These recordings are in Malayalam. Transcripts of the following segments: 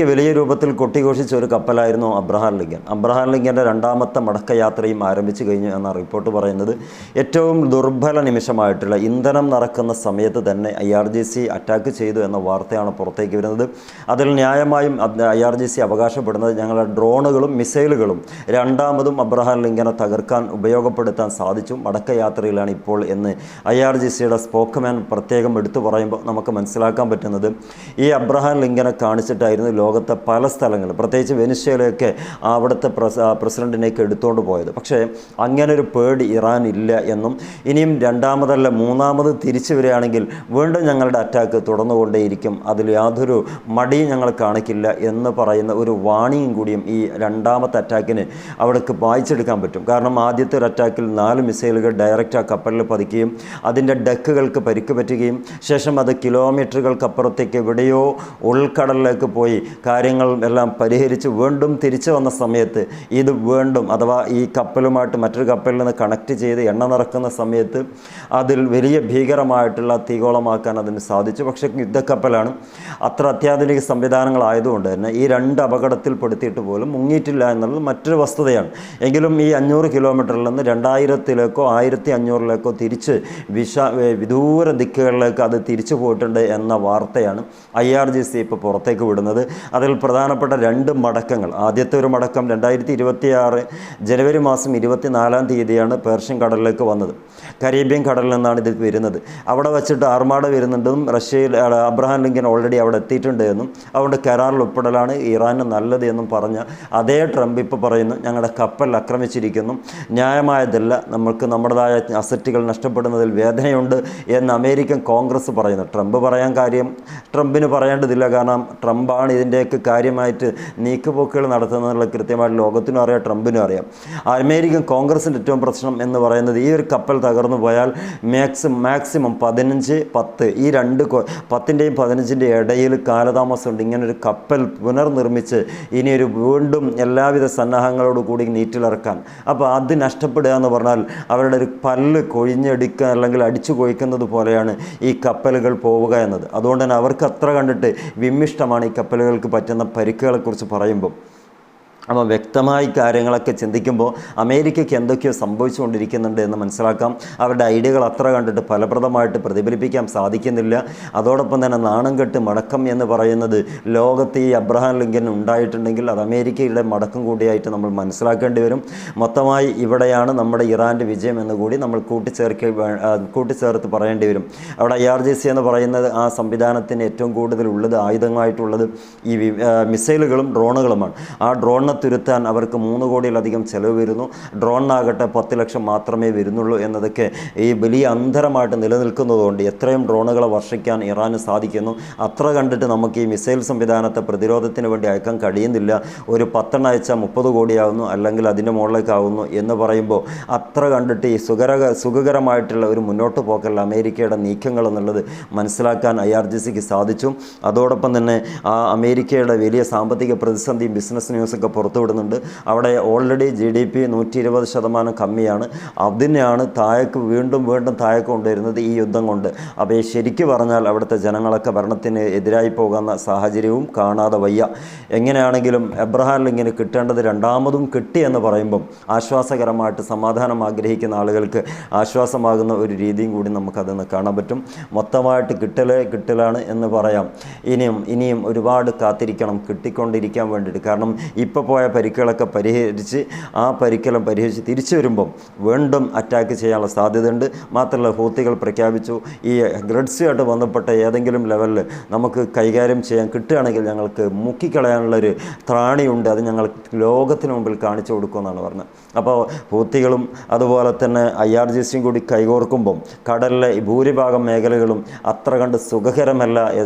വലിയ രൂപത്തിൽ കൊട്ടിഘോഷിച്ച ഒരു കപ്പലായിരുന്നു അബ്രഹാം ലിങ്കൻ. അബ്രഹാം ലിങ്കൻ്റെ രണ്ടാമത്തെ മടക്കയാത്രയും ആരംഭിച്ചു കഴിഞ്ഞു എന്ന റിപ്പോർട്ട് പറയുന്നത്. ഏറ്റവും ദുർബല നിമിഷമായിട്ടുള്ള ഇന്ധനം നിറക്കുന്ന സമയത്ത് തന്നെ IRGC അറ്റാക്ക് ചെയ്തു എന്ന വാർത്തയാണ് പുറത്തേക്ക് വരുന്നത്. അതിൽ ന്യായമായും IRGC അവകാശപ്പെടുന്നത് ഞങ്ങളുടെ ഡ്രോണുകളും മിസൈലുകളും രണ്ടാമതും അബ്രഹാം ലിങ്കനെ തകർക്കാൻ ഉപയോഗപ്പെടുത്താൻ സാധിച്ചു, മടക്കയാത്രയിലാണ് ഇപ്പോൾ എന്ന് IRGCയുടെ സ്പോക്ക്മാൻ പ്രത്യേകം എടുത്തു പറയുമ്പോൾ നമുക്ക് മനസ്സിലാക്കാൻ പറ്റുന്നത് ഈ അബ്രഹാം ലിങ്കനെ കാണിച്ചിട്ടായിരുന്നു ലോകത്തെ പല സ്ഥലങ്ങളും, പ്രത്യേകിച്ച് വെനിസ്വേലയൊക്കെ അവിടുത്തെ പ്രസിഡന്റിനേക്ക് എടുത്തുകൊണ്ട് പോയത്. പക്ഷേ അങ്ങനെ ഒരു പേടി ഇറാൻ ഇല്ല എന്നും ഇനിയും രണ്ടാമതല്ല മൂന്നാമത് തിരിച്ചു വരികയാണെങ്കിൽ വീണ്ടും ഞങ്ങളുടെ അറ്റാക്ക് തുടർന്നുകൊണ്ടേയിരിക്കും, അതിൽ യാതൊരു മടിയും ഞങ്ങൾ കാണിക്കില്ല എന്ന് പറയുന്ന ഒരു വാണിംഗ് കൂടിയും ഈ രണ്ടാമത്തെ അറ്റാക്കിന് അവിടേക്ക് വായിച്ചെടുക്കാൻ പറ്റും. കാരണം ആദ്യത്തെ ഒരു അറ്റാക്കിൽ 4 മിസൈലുകൾ ഡയറക്റ്റ് ആ കപ്പലിൽ പതിക്കുകയും അതിൻ്റെ ഡെക്കുകൾക്ക് പരിക്ക് പറ്റുകയും ശേഷം അത് കിലോമീറ്ററുകൾക്കപ്പുറത്തേക്ക് എവിടെയോ ഉൾക്കടലിലേക്ക് പോയി കാര്യങ്ങൾ എല്ലാം പരിഹരിച്ച് വീണ്ടും തിരിച്ചു വന്ന സമയത്ത് ഇത് വീണ്ടും അഥവാ ഈ കപ്പലുമായിട്ട് മറ്റൊരു കപ്പലിൽ നിന്ന് കണക്ട് ചെയ്ത് എണ്ണ നിറക്കുന്ന സമയത്ത് അതിൽ വലിയ ഭീകരമായിട്ടുള്ള തീഗോളമാക്കാൻ അതിന് സാധിച്ചു. പക്ഷേ യുദ്ധക്കപ്പലാണ്, അത്ര അത്യാധുനിക സംവിധാനങ്ങളായതുകൊണ്ട് തന്നെ ഈ 2 അപകടത്തിൽപ്പെടുത്തിയിട്ട് പോലും മുങ്ങിയിട്ടില്ല എന്നുള്ളത് മറ്റൊരു വസ്തുതയാണ്. എങ്കിലും ഈ 500 കിലോമീറ്ററിൽ നിന്ന് 2000-ലേക്കോ 1500-ലേക്കോ തിരിച്ച് വിദൂര ദിക്കുകളിലേക്ക് അത് തിരിച്ചു പോയിട്ടുണ്ട് എന്ന വാർത്തയാണ് IRGC ഇപ്പോൾ പുറത്തേക്ക് വിടുന്നത്. അതിൽ പ്രധാനപ്പെട്ട 2 മടക്കങ്ങൾ. ആദ്യത്തെ ഒരു മടക്കം 2026 ജനുവരി മാസം 24-ാം തീയതിയാണ് പേർഷ്യൻ കടലിലേക്ക് വന്നത്. കരീബിയൻ കടലിൽ നിന്നാണ് ഇത് വരുന്നത്. അവിടെ വച്ചിട്ട് ആർമാഡ വരുന്നുണ്ടെന്നും റഷ്യയിൽ അബ്രഹാം ലിങ്കൻ ഓൾറെഡി അവിടെ എത്തിയിട്ടുണ്ട് എന്നും അതുകൊണ്ട് കരാറിൽ ഉൾപ്പെടലാണ് ഇറാന് നല്ലത് എന്നും പറഞ്ഞ അതേ ട്രംപ് ഇപ്പോൾ പറയുന്നു ഞങ്ങളുടെ കപ്പൽ ആക്രമിച്ചിരിക്കുന്നു, ന്യായമായതല്ല, നമുക്ക് നമ്മുടേതായ അസറ്റുകൾ നഷ്ടപ്പെടുന്നതിൽ വേദനയുണ്ട് എന്ന് അമേരിക്കൻ കോൺഗ്രസ് പറയുന്നു. ട്രംപ് പറയാൻ കാര്യം ട്രംപിന് പറയേണ്ടതില്ല, കാരണം ട്രംപാണ് ഇതിൻ്റെയൊക്കെ കാര്യമായിട്ട് നീക്കുപോക്കുകൾ നടത്തുന്നതിനുള്ള കൃത്യമായിട്ട് ലോകത്തിനും അറിയാം, ട്രംപിനും അറിയാം. അമേരിക്കൻ കോൺഗ്രസിൻ്റെ ഏറ്റവും പ്രശ്നം എന്ന് പറയുന്നത് ഈ ഒരു കപ്പൽ തകർന്നു പോയാൽ മാക്സിമം 15-10 ഈ 10-ൻ്റെയും 15-ൻ്റെയും ഇടയിൽ കാലതാമസമുണ്ട്. ഇങ്ങനൊരു കപ്പൽ പുനർനിർമ്മിച്ച് ഇനിയൊരു വീണ്ടും എല്ലാവിധ സന്നാഹങ്ങളോട് കൂടി നീറ്റിലിറക്കാൻ. അപ്പോൾ അത് നഷ്ടപ്പെടുക എന്ന് പറഞ്ഞാൽ അവരുടെ ഒരു പല്ല് കൊഴിഞ്ഞെടുക്കുക അല്ലെങ്കിൽ അടിച്ചു കൊഴിക്കുന്നത് പോലെയാണ് ഈ കപ്പലുകൾ പോവുക എന്നത്. അതുകൊണ്ട് തന്നെ അവർക്ക് അത്ര കണ്ടിട്ട് വിമ്മിഷ്ടമാണ് ഈ കപ്പലുകൾക്ക് പറ്റുന്ന പരിക്കുകളെക്കുറിച്ച് പറയുമ്പോൾ. അപ്പോൾ വ്യക്തമായി കാര്യങ്ങളൊക്കെ ചിന്തിക്കുമ്പോൾ അമേരിക്കയ്ക്ക് എന്തൊക്കെയോ സംഭവിച്ചുകൊണ്ടിരിക്കുന്നുണ്ട് എന്ന് മനസ്സിലാക്കാം. അവരുടെ ഐഡിയകൾ അത്ര കണ്ടിട്ട് ഫലപ്രദമായിട്ട് പ്രതിഫലിപ്പിക്കാൻ സാധിക്കുന്നില്ല. അതോടൊപ്പം തന്നെ നാണം കെട്ട് മടക്കം എന്ന് പറയുന്നത് ലോകത്ത് ഈ അബ്രഹാം ലിങ്കൻ ഉണ്ടായിട്ടുണ്ടെങ്കിൽ അത് അമേരിക്കയുടെ മടക്കം കൂടിയായിട്ട് നമ്മൾ മനസ്സിലാക്കേണ്ടി വരും. മൊത്തമായി ഇവിടെയാണ് നമ്മുടെ ഇറാൻ്റെ വിജയം എന്ന് കൂടി നമ്മൾ കൂട്ടിച്ചേർത്ത് പറയേണ്ടി വരും. അവിടെ IRGC എന്ന് പറയുന്നത് ആ സംവിധാനത്തിന് ഏറ്റവും കൂടുതൽ ഉള്ളത് ആയുധമായിട്ടുള്ളത് ഈ മിസൈലുകളും ഡ്രോണുകളുമാണ്. ആ ഡ്രോണിനെ തുരുത്താൻ അവർക്ക് 3 കോടിയിലധികം ചിലവ് വരുന്നു. ഡ്രോണിനാകട്ടെ 10 ലക്ഷം മാത്രമേ വരുന്നുള്ളൂ എന്നതൊക്കെ ഈ വലിയ അന്തരമായിട്ട് നിലനിൽക്കുന്നതുകൊണ്ട് എത്രയും ഡ്രോണുകളെ വർഷിക്കാൻ ഇറാന് സാധിക്കുന്നു. അത്ര കണ്ടിട്ട് നമുക്ക് ഈ മിസൈൽ സംവിധാനത്തെ പ്രതിരോധത്തിന് വേണ്ടി അയക്കാൻ കഴിയുന്നില്ല. ഒരു 10 അയച്ചാൽ 30 കോടിയാവുന്നു അല്ലെങ്കിൽ അതിൻ്റെ മുകളിലേക്കാവുന്നു എന്ന് പറയുമ്പോൾ അത്ര കണ്ടിട്ട് ഈ സുഖകരമായിട്ടുള്ള ഒരു മുന്നോട്ട് പോക്കല്ല അമേരിക്കയുടെ നീക്കങ്ങൾ എന്നുള്ളത് മനസ്സിലാക്കാൻ IRGCക്ക് സാധിച്ചു. അതോടൊപ്പം തന്നെ ആ അമേരിക്കയുടെ വലിയ സാമ്പത്തിക പ്രതിസന്ധിയും ബിസിനസ് ന്യൂസൊക്കെ പുറത്തുവിടുന്നുണ്ട്. അവിടെ ഓൾറെഡി GDP 120% കമ്മിയാണ്. അതിനെയാണ് വീണ്ടും താഴേക്ക് കൊണ്ടുവരുന്നത് ഈ യുദ്ധം കൊണ്ട്. അപ്പോൾ ശരിക്കും പറഞ്ഞാൽ അവിടുത്തെ ജനങ്ങളൊക്കെ ഭരണത്തിന് എതിരായി പോകുന്ന സാഹചര്യവും കാണാതെ വയ്യ. എങ്ങനെയാണെങ്കിലും അബ്രഹാം ലിങ്കന് കിട്ടേണ്ടത് രണ്ടാമതും കിട്ടി എന്ന് പറയുമ്പം ആശ്വാസകരമായിട്ട് സമാധാനം ആഗ്രഹിക്കുന്ന ആളുകൾക്ക് ആശ്വാസമാകുന്ന ഒരു രീതിയും കൂടി നമുക്കതെന്ന് കാണാൻ പറ്റും. മൊത്തമായിട്ട് കിട്ടലാണ് എന്ന് പറയാം. ഇനിയും ഒരുപാട് കാത്തിരിക്കണം കിട്ടിക്കൊണ്ടിരിക്കാൻ വേണ്ടിയിട്ട്. കാരണം ഇപ്പോൾ പോയ പരിക്കുകളൊക്കെ പരിഹരിച്ച് ആ പരിക്കെല്ലാം പരിഹരിച്ച് തിരിച്ചു വരുമ്പം വീണ്ടും അറ്റാക്ക് ചെയ്യാനുള്ള സാധ്യതയുണ്ട്. മാത്രമല്ല ഹൂത്തികൾ പ്രഖ്യാപിച്ചു ഈ ഗ്രഡ്സുമായിട്ട് ബന്ധപ്പെട്ട ഏതെങ്കിലും ലെവലിൽ നമുക്ക് കൈകാര്യം ചെയ്യാൻ കിട്ടുകയാണെങ്കിൽ ഞങ്ങൾക്ക് മുക്കിക്കളയാനുള്ളൊരു ത്രാണിയുണ്ട്, അത് ഞങ്ങൾ ലോകത്തിന് മുമ്പിൽ കാണിച്ചു കൊടുക്കുമെന്നാണ് പറഞ്ഞത്. അപ്പോൾ ഹൂത്തികളും അതുപോലെ തന്നെ IRGCയും കൂടി കൈകോർക്കുമ്പം കടലിലെ ഭൂരിഭാഗം മേഖലകളും അത്ര കണ്ട് സുഖകരമല്ല.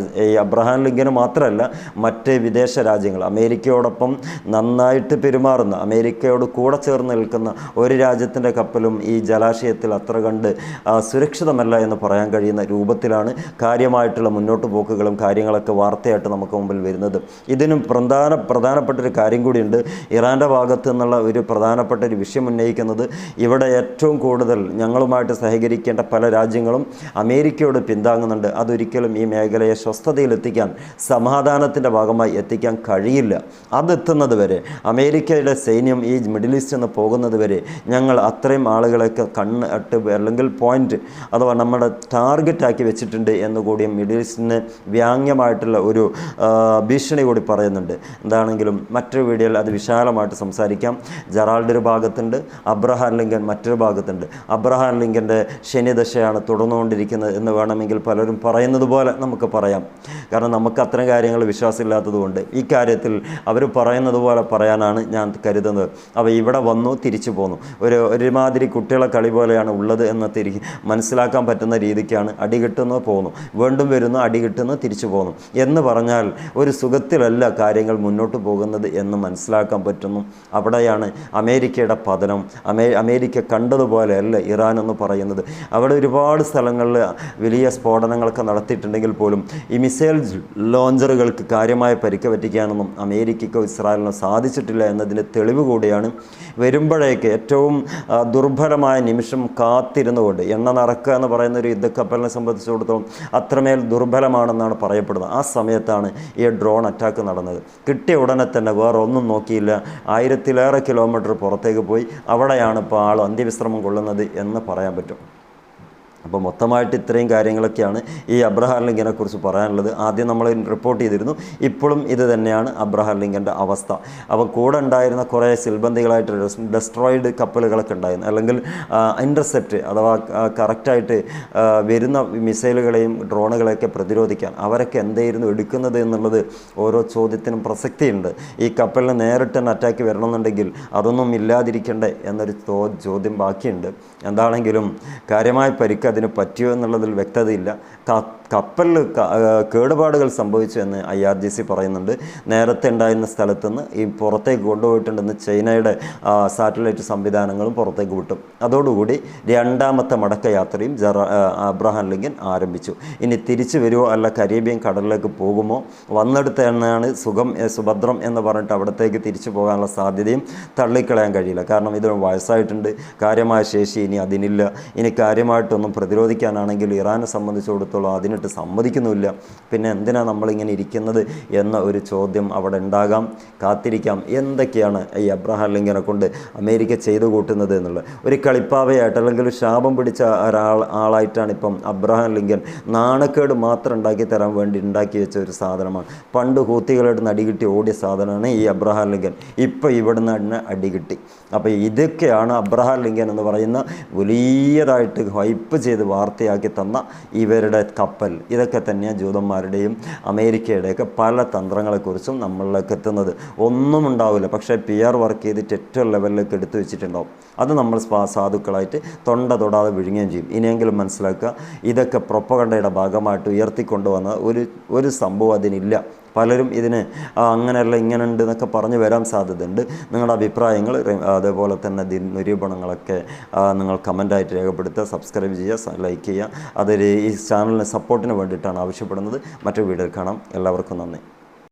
ഈ അബ്രഹാം ലിങ്കന് മാത്രമല്ല മറ്റ് വിദേശ രാജ്യങ്ങൾ അമേരിക്കയോടൊപ്പം നന്നായിട്ട് പെരുമാറുന്ന, അമേരിക്കയോട് കൂടെ ചേർന്ന് നിൽക്കുന്ന ഒരു രാജ്യത്തിൻ്റെ കപ്പലും ഈ ജലാശയത്തിൽ അത്ര കണ്ട് സുരക്ഷിതമല്ല എന്ന് പറയാൻ കഴിയുന്ന രൂപത്തിലാണ് കാര്യമായിട്ടുള്ള മുന്നോട്ട് പോക്കുകളും കാര്യങ്ങളൊക്കെ വാർത്തയായിട്ട് നമുക്ക് മുമ്പിൽ വരുന്നത്. ഇതിനും പ്രധാനപ്പെട്ടൊരു കാര്യം കൂടിയുണ്ട്. ഇറാൻ്റെ ഭാഗത്തു നിന്നുള്ള ഒരു പ്രധാനപ്പെട്ട ഒരു വിഷയം ഉന്നയിക്കുന്നത്, ഇവിടെ ഏറ്റവും കൂടുതൽ ഞങ്ങളുമായിട്ട് സഹകരിക്കേണ്ട പല രാജ്യങ്ങളും അമേരിക്കയോട് പിന്താങ്ങുന്നുണ്ട്. അതൊരിക്കലും ഈ മേഖലയെ സ്വസ്ഥതയിലെത്തിക്കാൻ, സമാധാനത്തിൻ്റെ ഭാഗമായി എത്തിക്കാൻ കഴിയില്ല. അതെത്തുന്നത് വരെ, അമേരിക്കയുടെ സൈന്യം ഈ മിഡിൽ ഈസ്റ്റ് നിന്ന് പോകുന്നത് വരെ ഞങ്ങൾ അത്രയും ആളുകളെയൊക്കെ കണ്ണിട്ട് അല്ലെങ്കിൽ പോയിന്റ് അഥവാ നമ്മുടെ ടാർഗറ്റാക്കി വെച്ചിട്ടുണ്ട് എന്നുകൂടിയും മിഡിൽ ഈസ്റ്റിന് വ്യാങ്യമായിട്ടുള്ള ഒരു ഭീഷണി കൂടി പറയുന്നുണ്ട്. എന്താണെങ്കിലും മറ്റൊരു വീഡിയോയിൽ അത് വിശാലമായിട്ട് സംസാരിക്കാം. ജെറാൾഡ് ഒരു ഭാഗത്തുണ്ട്, അബ്രഹാം ലിങ്കൺ മറ്റൊരു ഭാഗത്തുണ്ട്. അബ്രഹാം ലിങ്കൻ്റെ ശനിദശയാണ് തുടർന്നുകൊണ്ടിരിക്കുന്നത് എന്ന് വേണമെങ്കിൽ പലരും പറയുന്നത് പോലെ നമുക്ക് പറയാം. കാരണം നമുക്ക് അത്തരം കാര്യങ്ങൾ വിശ്വാസമില്ലാത്തതുകൊണ്ട് ഈ കാര്യത്തിൽ അവർ പറയുന്നത് പോലെ പറയാനാണ് ഞാൻ കരുതുന്നത്. അപ്പോൾ ഇവിടെ വന്നു തിരിച്ചു പോന്നു, ഒരുമാതിരി കുട്ടികളെ കളി പോലെയാണ് ഉള്ളത് എന്ന് മനസ്സിലാക്കാൻ പറ്റുന്ന രീതിക്കാണ്. അടി കിട്ടുന്നു പോകുന്നു, വീണ്ടും വരുന്നു, അടി കിട്ടുന്നു, തിരിച്ചു പോകുന്നു എന്ന് പറഞ്ഞാൽ ഒരു സുഖത്തിലല്ല കാര്യങ്ങൾ മുന്നോട്ട് പോകുന്നത് എന്ന് മനസ്സിലാക്കാൻ പറ്റുന്നു. അവിടെയാണ് അമേരിക്കയുടെ പതനം. അമേരിക്ക കണ്ടതുപോലെയല്ല ഇറാൻ എന്ന് പറയുന്നത്. അവിടെ ഒരുപാട് സ്ഥലങ്ങളിൽ വലിയ സ്ഫോടനങ്ങളൊക്കെ നടത്തിയിട്ടുണ്ടെങ്കിൽ പോലും ഈ മിസൈൽ ലോഞ്ചറുകൾക്ക് കാര്യമായ പരിക്ക് പറ്റിക്കാനൊന്നും അമേരിക്കയ്ക്കോ ഇസ്രായേലിനോ സാധിച്ചിട്ടില്ല എന്നതിന് തെളിവ് കൂടിയാണ്. വരുമ്പോഴേക്ക് ഏറ്റവും ദുർബലമായ നിമിഷം കാത്തിരുന്നുകൊണ്ട്, എണ്ണ നിറക്കുക എന്ന് പറയുന്ന ഒരു യുദ്ധക്കപ്പലിനെ സംബന്ധിച്ചിടത്തോളം അത്രമേൽ ദുർബലമാണെന്നാണ് പറയപ്പെടുന്നത്. ആ സമയത്താണ് ഈ ഡ്രോൺ അറ്റാക്ക് നടന്നത്. കിട്ടിയ ഉടനെ തന്നെ വേറെ ഒന്നും നോക്കിയില്ല, 1000-ലേറെ കിലോമീറ്റർ പുറത്തേക്ക് പോയി. അവിടെയാണ് ഇപ്പോൾ ആൾ അന്ത്യവിശ്രമം കൊള്ളുന്നത് എന്ന് പറയാൻ പറ്റും. അപ്പോൾ മൊത്തമായിട്ട് ഇത്രയും കാര്യങ്ങളൊക്കെയാണ് ഈ അബ്രഹാം ലിങ്കനെ കുറിച്ച് പറയാനുള്ളത്. ആദ്യം നമ്മൾ റിപ്പോർട്ട് ചെയ്തിരുന്നു, ഇപ്പോഴും ഇത് തന്നെയാണ് അബ്രഹാം ലിങ്കൻ്റെ അവസ്ഥ. അപ്പോൾ കൂടെ ഉണ്ടായിരുന്ന കുറേ സിൽബന്ദികളായിട്ട് ഡെസ്ട്രോയിഡ് കപ്പലുകളൊക്കെ ഉണ്ടായിരുന്നു, അല്ലെങ്കിൽ ഇൻ്റർസെപ്റ്റ് അഥവാ കറക്റ്റായിട്ട് വരുന്ന മിസൈലുകളെയും ഡ്രോണുകളെയൊക്കെ പ്രതിരോധിക്കാൻ അവരൊക്കെ എന്തായിരുന്നു എടുക്കുന്നത് എന്നുള്ളത് ഓരോ ചോദ്യത്തിനും പ്രസക്തിയുണ്ട്. ഈ കപ്പലിന് നേരിട്ട് തന്നെ അറ്റാക്ക് വരണമെന്നുണ്ടെങ്കിൽ അതൊന്നും ഇല്ലാതിരിക്കണ്ടേ എന്നൊരു ചോദ്യം ബാക്കിയുണ്ട്. എന്താണെങ്കിലും കാര്യമായ പരിക്ക് അതിന് പറ്റിയോ എന്നുള്ളതിൽ വ്യക്തതയില്ല. കപ്പലിൽ കേടുപാടുകൾ സംഭവിച്ചു എന്ന് IRGC പറയുന്നുണ്ട്. നേരത്തെ ഉണ്ടായിരുന്ന സ്ഥലത്തുനിന്ന് ഈ പുറത്തേക്ക് കൊണ്ടുപോയിട്ടുണ്ടെന്ന് ചൈനയുടെ സാറ്റലൈറ്റ് സംവിധാനങ്ങളും പുറത്തേക്ക് വിട്ടു. അതോടുകൂടി രണ്ടാമത്തെ മടക്കയാത്രയും അബ്രഹാം ലിങ്കൻ ആരംഭിച്ചു. ഇനി തിരിച്ചു വരുമോ അല്ല കരീബിയൻ കടലിലേക്ക് പോകുമോ, വന്നെടുത്ത് തന്നെയാണ് സുഭദ്രം എന്ന് പറഞ്ഞിട്ട് അവിടത്തേക്ക് തിരിച്ചു പോകാനുള്ള സാധ്യതയും തള്ളിക്കളയാൻ കഴിയില്ല. കാരണം ഇതിന് വയസ്സായിട്ടുണ്ട്, കാര്യമായ ശേഷി ഇനി അതിനില്ല. ഇനി കാര്യമായിട്ടൊന്നും പ്രതിരോധിക്കാനാണെങ്കിൽ ഇറാനെ സംബന്ധിച്ചിടത്തോളം അതിനിട്ട് സമ്മതിക്കുന്നുമില്ല. പിന്നെ എന്തിനാണ് നമ്മളിങ്ങനെ ഇരിക്കുന്നത് എന്ന ഒരു ചോദ്യം അവിടെ ഉണ്ടാകാം. കാത്തിരിക്കാം, എന്തൊക്കെയാണ് ഈ അബ്രഹാം ലിങ്കനെ കൊണ്ട് അമേരിക്ക ചെയ്തു കൂട്ടുന്നത് എന്നുള്ള ഒരു കളിപ്പാവയായിട്ട് അല്ലെങ്കിൽ ശാപം പിടിച്ച ആളായിട്ടാണ് ഇപ്പം അബ്രഹാം ലിങ്കൻ. നാണക്കേട് മാത്രം ഉണ്ടാക്കി തരാൻ വേണ്ടി ഉണ്ടാക്കി വെച്ച ഒരു സാധനമാണ്. പണ്ട് ഹൂത്തികളുടെ അടികിട്ടി ഓടിയ സാധനമാണ് ഈ അബ്രഹാം ലിങ്കൻ. ഇപ്പോൾ ഇവിടുന്ന് തന്നെ അടികിട്ടി. അപ്പോൾ ഇതൊക്കെയാണ് അബ്രഹാം ലിങ്കൻ എന്ന് പറയുന്ന വലിയതായിട്ട് ഹൈപ്പ് ചെയ്ത് വാർത്തയാക്കി തന്ന ഇവരുടെ കപ്പൽ. ഇതൊക്കെ തന്നെയാണ് ജൂതന്മാരുടെയും അമേരിക്കയുടെയൊക്കെ പല തന്ത്രങ്ങളെക്കുറിച്ചും നമ്മളിലേക്ക് എത്തുന്നത്. ഒന്നും ഉണ്ടാവില്ല, പക്ഷേ PR വർക്ക് ചെയ്തിട്ട് ഏറ്റവും ലെവലിലേക്ക് എടുത്തു വെച്ചിട്ടുണ്ടാവും. അത് നമ്മൾ സാധുക്കളായിട്ട് തൊണ്ട തൊടാതെ വിഴുങ്ങുകയും ചെയ്യും. ഇനിയെങ്കിലും മനസ്സിലാക്കുക, ഇതൊക്കെ പ്രൊപ്പഗണ്ടയുടെ ഭാഗമായിട്ട് ഉയർത്തിക്കൊണ്ടുവന്ന ഒരു സംഭവം അതിനില്ല. പലരും ഇതിന് അങ്ങനെയല്ല ഇങ്ങനെ ഉണ്ട് എന്നൊക്കെ പറഞ്ഞു വരാൻ സാധ്യതയുണ്ട്. നിങ്ങളുടെ അഭിപ്രായങ്ങൾ അതേപോലെ തന്നെ നിരൂപണങ്ങളൊക്കെ നിങ്ങൾ കമൻ്റായിട്ട് രേഖപ്പെടുത്തുക, സബ്സ്ക്രൈബ് ചെയ്യുക, ലൈക്ക് ചെയ്യുക. അതൊരു ഈ ചാനലിന് സപ്പോർട്ടിന് വേണ്ടിയിട്ടാണ് ആവശ്യപ്പെടുന്നത്. മറ്റൊരു വീഡിയോയിൽ കാണാം. എല്ലാവർക്കും നന്ദി.